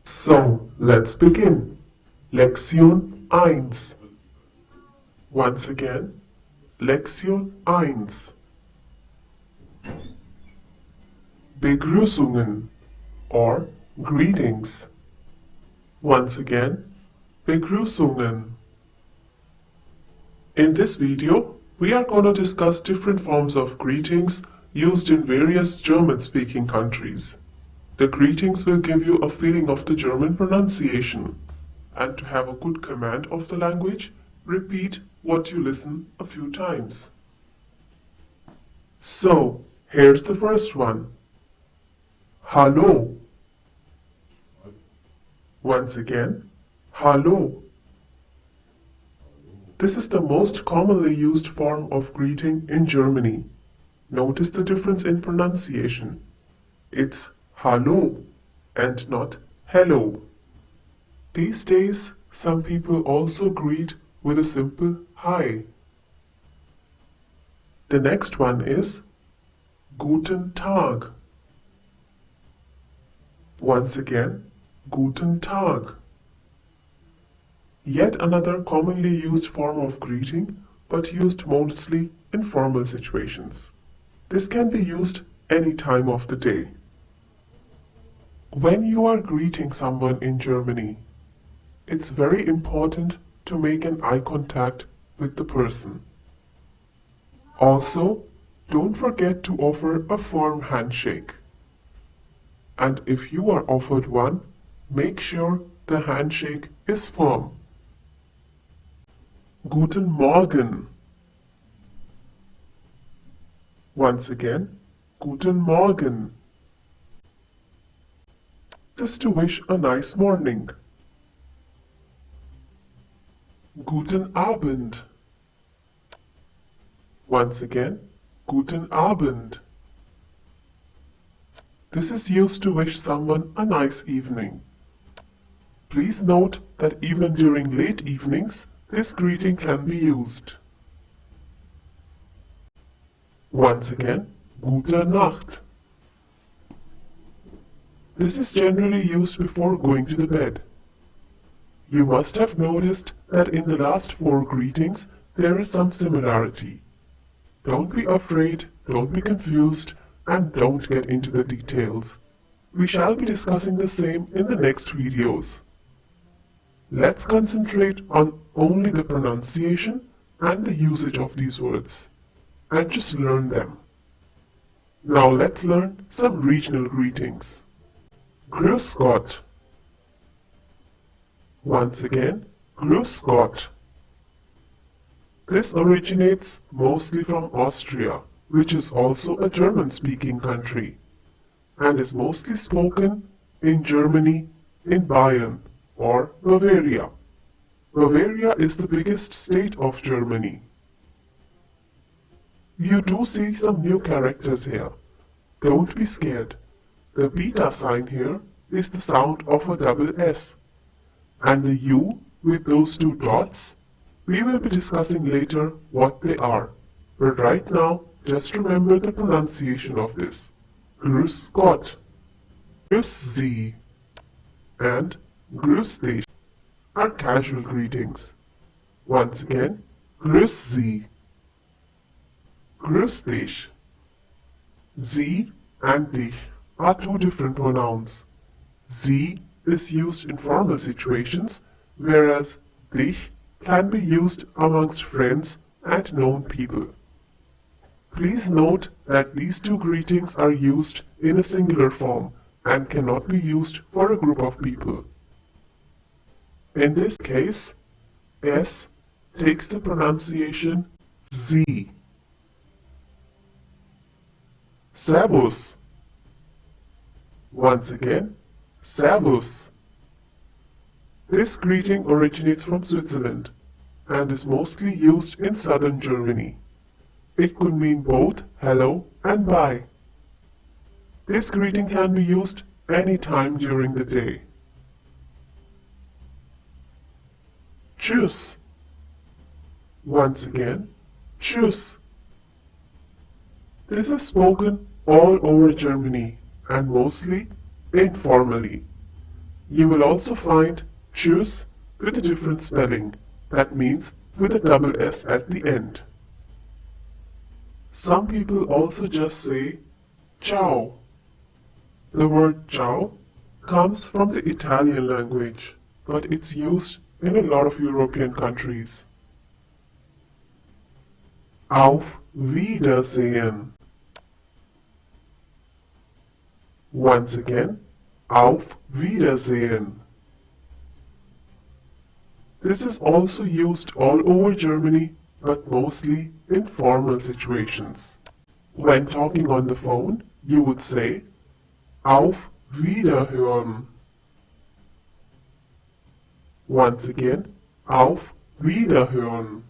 So, let's begin. Lektion 1. Once again, Lektion 1. Begrüßungen or greetings. Once again, Begrüßungen. In this video, we are going to discuss different forms of greetings used in various German-speaking countries. The greetings will give you a feeling of the German pronunciation. And to have a good command of the language, repeat what you listen a few times. So, here's the first one. Hallo. Once again, hallo. This is the most commonly used form of greeting in Germany. Notice the difference in pronunciation. It's hallo and not hello. These days, some people also greet with a simple hi. The next one is Guten Tag. Once again, Guten Tag. Yet another commonly used form of greeting, but used mostly in formal situations. This can be used any time of the day. When you are greeting someone in Germany, it's very important to make an eye contact with the person. Also, don't forget to offer a firm handshake. And if you are offered one, make sure the handshake is firm. Guten Morgen. Once again, Guten Morgen. Just to wish a nice morning. Guten Abend. Once again, Guten Abend. This is used to wish someone a nice evening. Please note that even during late evenings, this greeting can be used. Once again, Gute Nacht. This is generally used before going to the bed. You must have noticed that in the last 4 greetings there is some similarity. Don't be afraid, don't be confused, and don't get into the details. We shall be discussing the same in the next videos. Let's concentrate on only the pronunciation and the usage of these words, and just learn them. Now let's learn some regional greetings. Grüß Gott. Once again, Grüß Gott. This originates mostly from Austria, which is also a German-speaking country, and is mostly spoken in Germany, in Bayern or Bavaria. Bavaria is the biggest state of Germany. You do see some new characters here. Don't be scared. The beta sign here is the sound of a double S. And the U with those 2 dots, we will be discussing later what they are. But right now, just remember the pronunciation of this. Grüß Gott, Grüß Sie, and Grüß dich are casual greetings. Once again, Grüß Sie, Grüß dich. Sie and dich are 2 different pronouns. Sie is used in formal situations, whereas dich can be used amongst friends and known people. Please note that these 2 greetings are used in a singular form and cannot be used for a group of people. In this case, S takes the pronunciation Sie. Servus. Once again, Servus. This greeting originates from Switzerland and is mostly used in southern Germany. It could mean both hello and bye. This greeting can be used any time during the day. Tschüss. Once again, Tschüss. This is spoken all over Germany and mostly informally. You will also find tschüss with a different spelling. That means with a double S at the end. Some people also just say ciao. The word ciao comes from the Italian language, but it's used in a lot of European countries. Auf Wiedersehen. Once again, auf Wiedersehen. This is also used all over Germany, but mostly in formal situations. When talking on the phone, you would say Auf Wiederhören. Once again, Auf Wiederhören.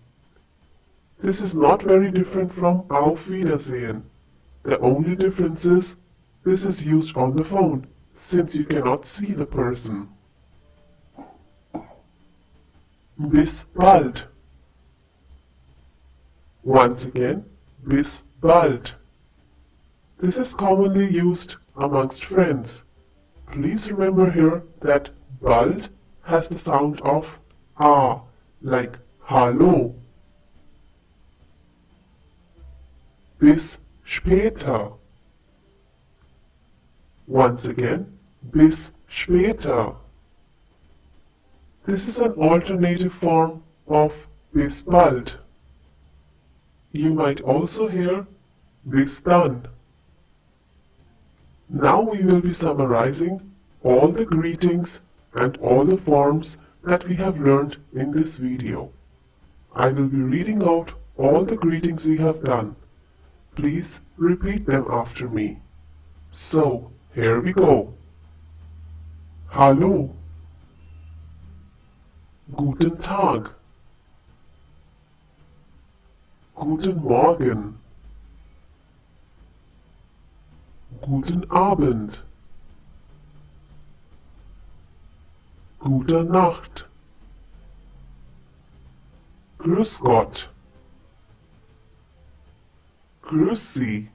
This is not very different from Auf Wiedersehen. The only difference is this is used on the phone, since you cannot see the person. Bis bald. Once again, bis bald. This is commonly used amongst friends. Please remember here that bald has the sound of A, like hallo. Bis später. Once again, bis später. This is an alternative form of bis bald. You might also hear bis dann. Now we will be summarizing all the greetings and all the forms that we have learned in this video. I will be reading out all the greetings we have done. Please repeat them after me. So, here we go. Hallo. Guten Tag. Guten Morgen. Guten Abend. Gute Nacht. Grüß Gott. Grüß Sie.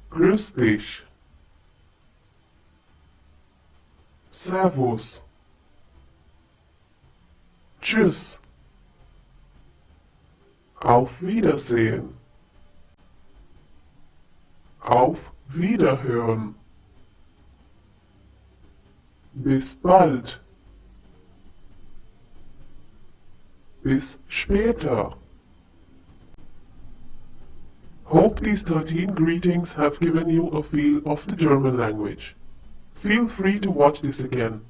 Grüß dich. Servus. Tschüss. Auf Wiedersehen. Auf Wiederhören. Bis bald. Bis später. Hope these 13 greetings have given you a feel of the German language. Feel free to watch this again